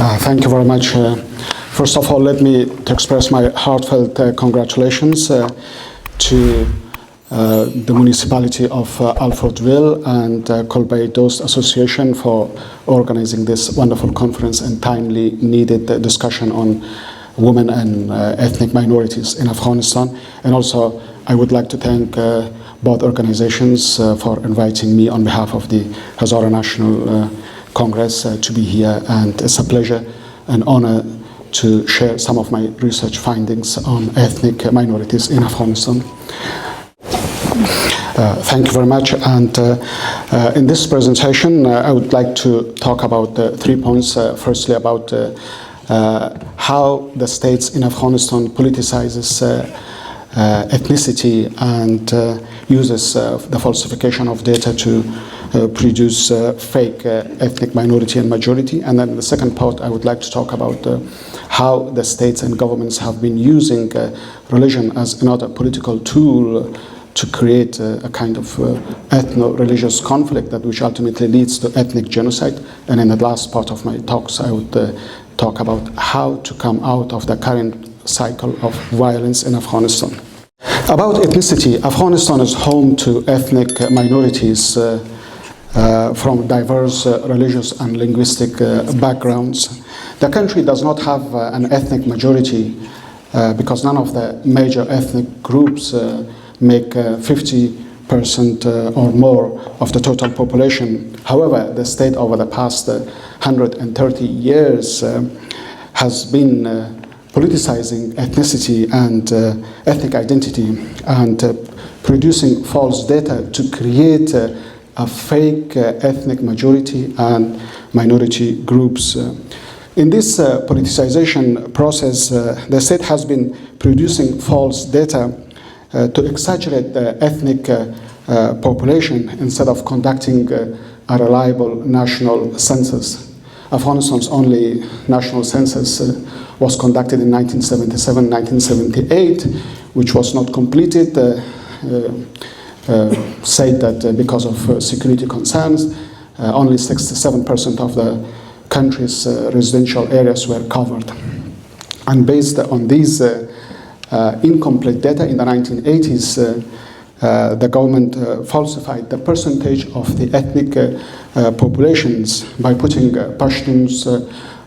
Thank you very much. First of all, let me express my heartfelt congratulations to the municipality of Alfredville and Colby-Dost Association for organizing this wonderful conference and timely needed discussion on women and ethnic minorities in Afghanistan. And also, I would like to thank both organizations for inviting me on behalf of the Hazara National Congress to be here, and it's a pleasure and honor to share some of my research findings on ethnic minorities in Afghanistan. Thank you very much. And in this presentation, I would like to talk about 3 points. Firstly, about how the states in Afghanistan politicizes ethnicity and uses the falsification of data to produce fake ethnic minority and majority. And then the second part, I would like to talk about how the states and governments have been using religion as another political tool to create a kind of ethno-religious conflict that which ultimately leads to ethnic genocide. And in the last part of my talks, I would talk about how to come out of the current cycle of violence in Afghanistan. About ethnicity, Afghanistan is home to ethnic minorities from diverse religious and linguistic backgrounds. The country does not have an ethnic majority because none of the major ethnic groups make 50% or more of the total population. However, the state over the past 130 years has been politicizing ethnicity and ethnic identity and producing false data to create a fake ethnic majority and minority groups. In this politicization process, the state has been producing false data to exaggerate the ethnic population instead of conducting a reliable national census. Afghanistan's only national census was conducted in 1977-1978, which was not completed. Said that because of security concerns, only 67% of the country's residential areas were covered. And based on these incomplete data in the 1980s, the government falsified the percentage of the ethnic populations by putting Pashtuns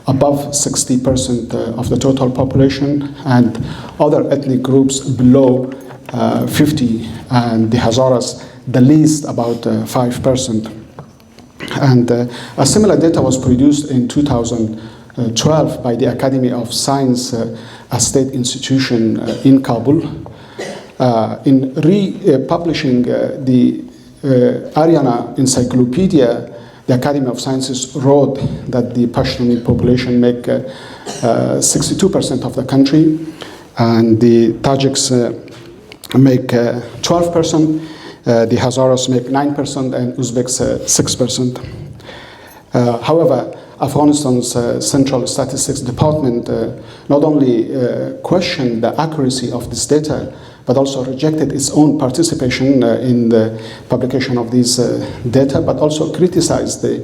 above 60% of the total population and other ethnic groups below 50, and the Hazaras the least, about 5%. And a similar data was produced in 2012 by the Academy of Science, a state institution in Kabul. In republishing the Ariana Encyclopedia, the Academy of Sciences wrote that the Pashtun population make 62% of the country, and the Tajiks make 12%, the Hazaras make 9%, and Uzbeks 6%. However, Afghanistan's Central Statistics Department not only questioned the accuracy of this data, but also rejected its own participation in the publication of these data, but also criticized the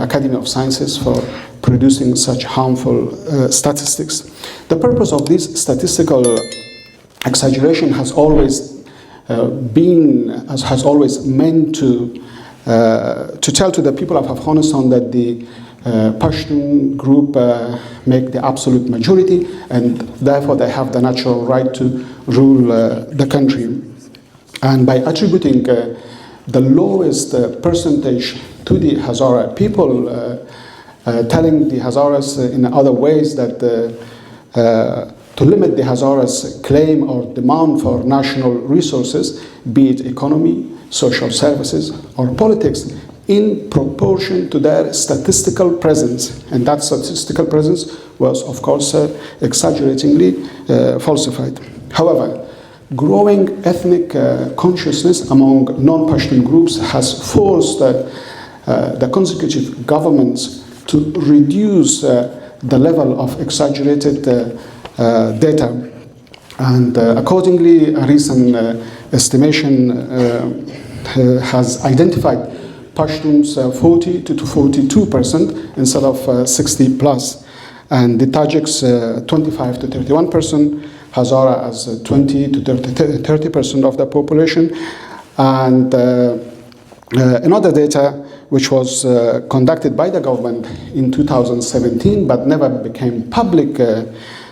Academy of Sciences for producing such harmful statistics. The purpose of this statistical exaggeration has always meant to tell to the people of Afghanistan that the Pashtun group make the absolute majority, and therefore they have the natural right to rule the country. And by attributing the lowest percentage to the Hazara people, telling the Hazaras in other ways that to limit the Hazaras' claim or demand for national resources, be it economy, social services, or politics, in proportion to their statistical presence. And that statistical presence was, of course, exaggeratingly falsified. However, growing ethnic consciousness among non-Pashtun groups has forced the consecutive governments to reduce the level of exaggerated data. And accordingly, a recent estimation has identified Pashtuns 40 to 42% instead of 60 plus. And the Tajiks 25 to 31%, Hazara as 20 to 30% of the population. And another data which was conducted by the government in 2017 but never became public,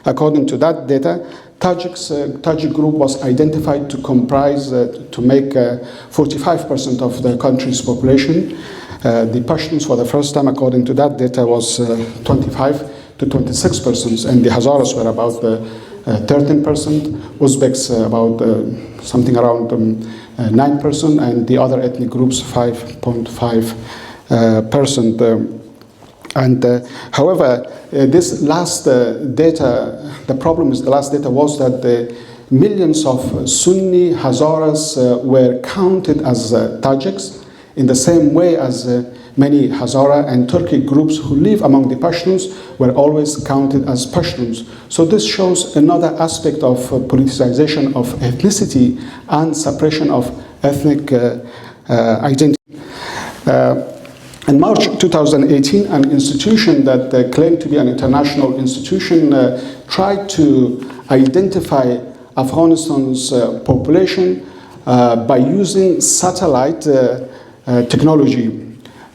according to that data, Tajik group was identified to comprise, to make 45% of the country's population. The Pashtuns for the first time, according to that data, was 25 to 26%, and the Hazaras were about 13%, Uzbeks about something around 9%, and the other ethnic groups 5.5%. However, this last data, the problem is the last data was that the millions of Sunni Hazaras were counted as Tajiks in the same way as many Hazara and Turkic groups who live among the Pashtuns were always counted as Pashtuns. So this shows another aspect of politicization of ethnicity and suppression of ethnic identity. In March 2018, an institution that claimed to be an international institution tried to identify Afghanistan's population by using satellite technology.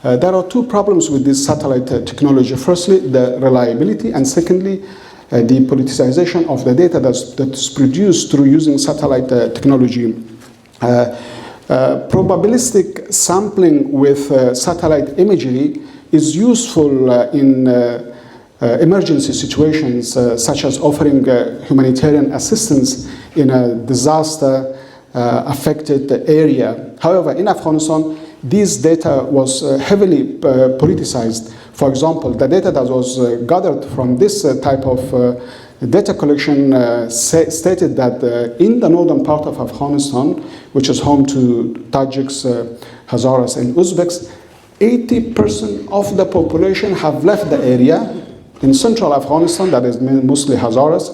There are two problems with this satellite technology. Firstly, the reliability, and secondly, the politicization of the data that's produced through using satellite technology. Probabilistic sampling with satellite imagery is useful in emergency situations, such as offering humanitarian assistance in a disaster affected area. However, in Afghanistan, this data was heavily politicized. For example, the data that was gathered from this type of data collection stated that in the northern part of Afghanistan, which is home to Tajiks, Hazaras, and Uzbeks, 80% of the population have left the area. In central Afghanistan, that is mostly Hazaras,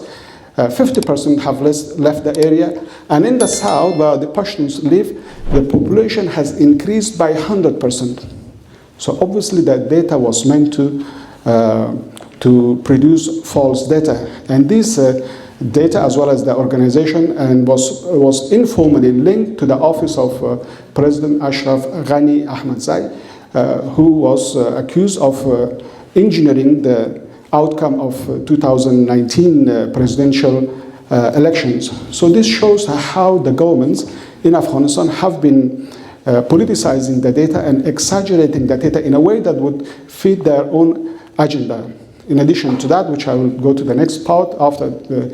50% have left the area. And in the south, where the Pashtuns live, the population has increased by 100%. So obviously that data was meant to produce false data. And this data, as well as the organization, and was informally linked to the office of President Ashraf Ghani Ahmadzai, who was accused of engineering the outcome of 2019 presidential elections. So this shows how the governments in Afghanistan have been politicizing the data and exaggerating the data in a way that would fit their own agenda. In addition to that, which I will go to the next part after the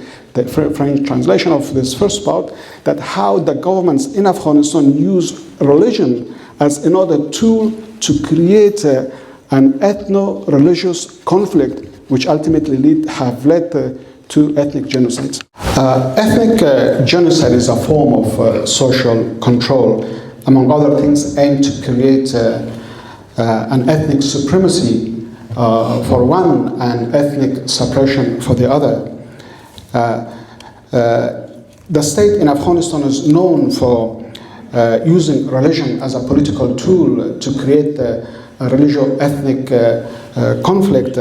French translation of this first part, that how the governments in Afghanistan use religion as another tool to create an ethno-religious conflict, which ultimately have led to ethnic genocides. Ethnic genocide is a form of social control, among other things, aimed to create an ethnic supremacy for one and ethnic suppression for the other. The state in Afghanistan is known for using religion as a political tool to create a religio-ethnic conflict,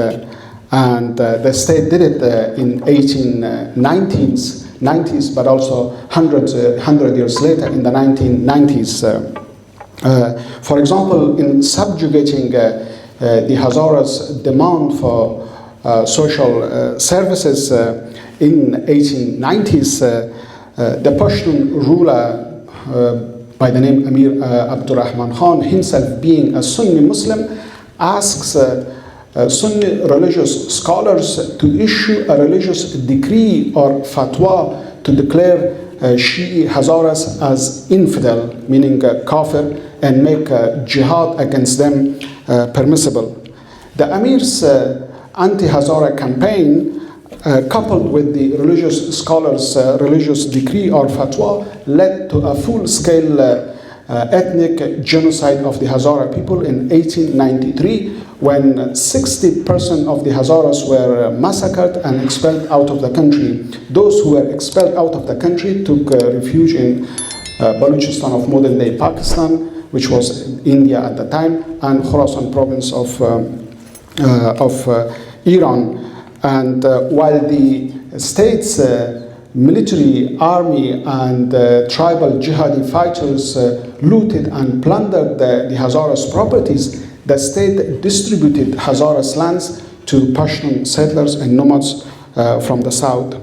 and the state did it in 1890s, but also 100 years later in the 1990s. For example, in subjugating the Hazaras' demand for social services in 1890s, the Pashtun ruler by the name Amir Abdurrahman Khan, himself being a Sunni Muslim, asks Sunni religious scholars to issue a religious decree or fatwa to declare Shi'i Hazaras as infidel, meaning kafir, and make jihad against them permissible. The Amir's anti-Hazara campaign, coupled with the religious scholars' religious decree or fatwa, led to a full-scale ethnic genocide of the Hazara people in 1893, when 60% of the Hazaras were massacred and expelled out of the country. Those who were expelled out of the country took refuge in Balochistan of modern-day Pakistan, which was India at the time, and Khorasan province of Iran. And while the state's military, army, and tribal jihadi fighters looted and plundered the Hazaras' properties, the state distributed Hazaras' lands to Pashtun settlers and nomads from the south.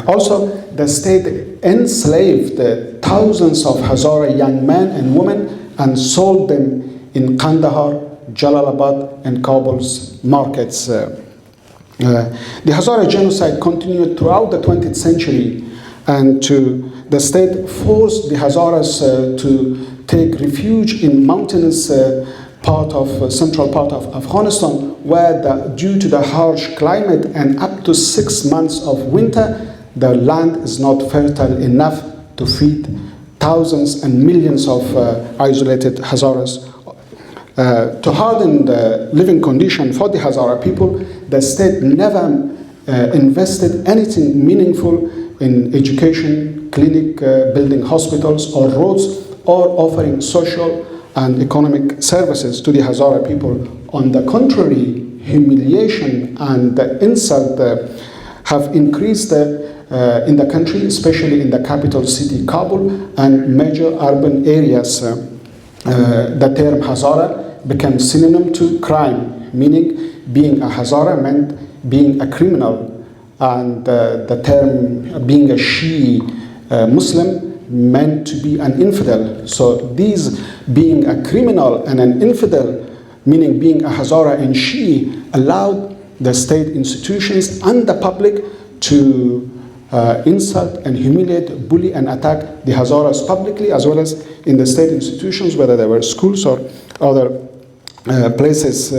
Also, the state enslaved thousands of Hazara young men and women and sold them in Kandahar, Jalalabad, and Kabul's markets. The Hazara genocide continued throughout the 20th century, and the state forced the Hazaras to take refuge in mountainous central part of Afghanistan, where due to the harsh climate and up to 6 months of winter, the land is not fertile enough to feed thousands and millions of isolated Hazaras. To harden the living condition for the Hazara people, the state never invested anything meaningful in education, clinic, building hospitals or roads, or offering social and economic services to the Hazara people. On the contrary, humiliation and insult have increased in the country, especially in the capital city, Kabul, and major urban areas. The term Hazara became synonym to crime, meaning being a Hazara meant being a criminal, and the term being a Shi'i Muslim meant to be an infidel. So these, being a criminal and an infidel, meaning being a Hazara and Shi'i, allowed the state institutions and the public to insult and humiliate, bully and attack the Hazaras publicly, as well as in the state institutions, whether they were schools or other places.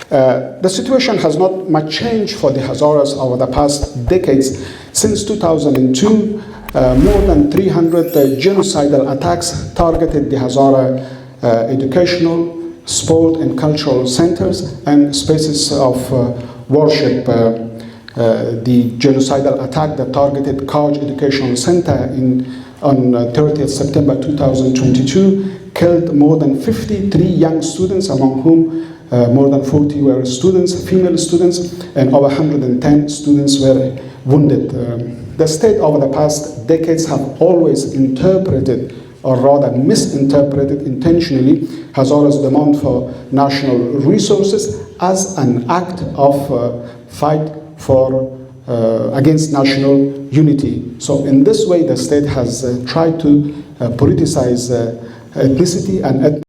The situation has not much changed for the Hazaras over the past decades. Since 2002, more than 300 genocidal attacks targeted the Hazara educational, sport and cultural centers and spaces of worship. The genocidal attack that targeted Kaj Educational Center on 30th September 2022 killed more than 53 young students, among whom more than 40 were students, female students, and over 110 students were wounded. The state over the past decades have always interpreted, or rather misinterpreted intentionally, Hazara's demand for national resources as an act of fight against national unity. So in this way, the state has tried to politicize ethnicity and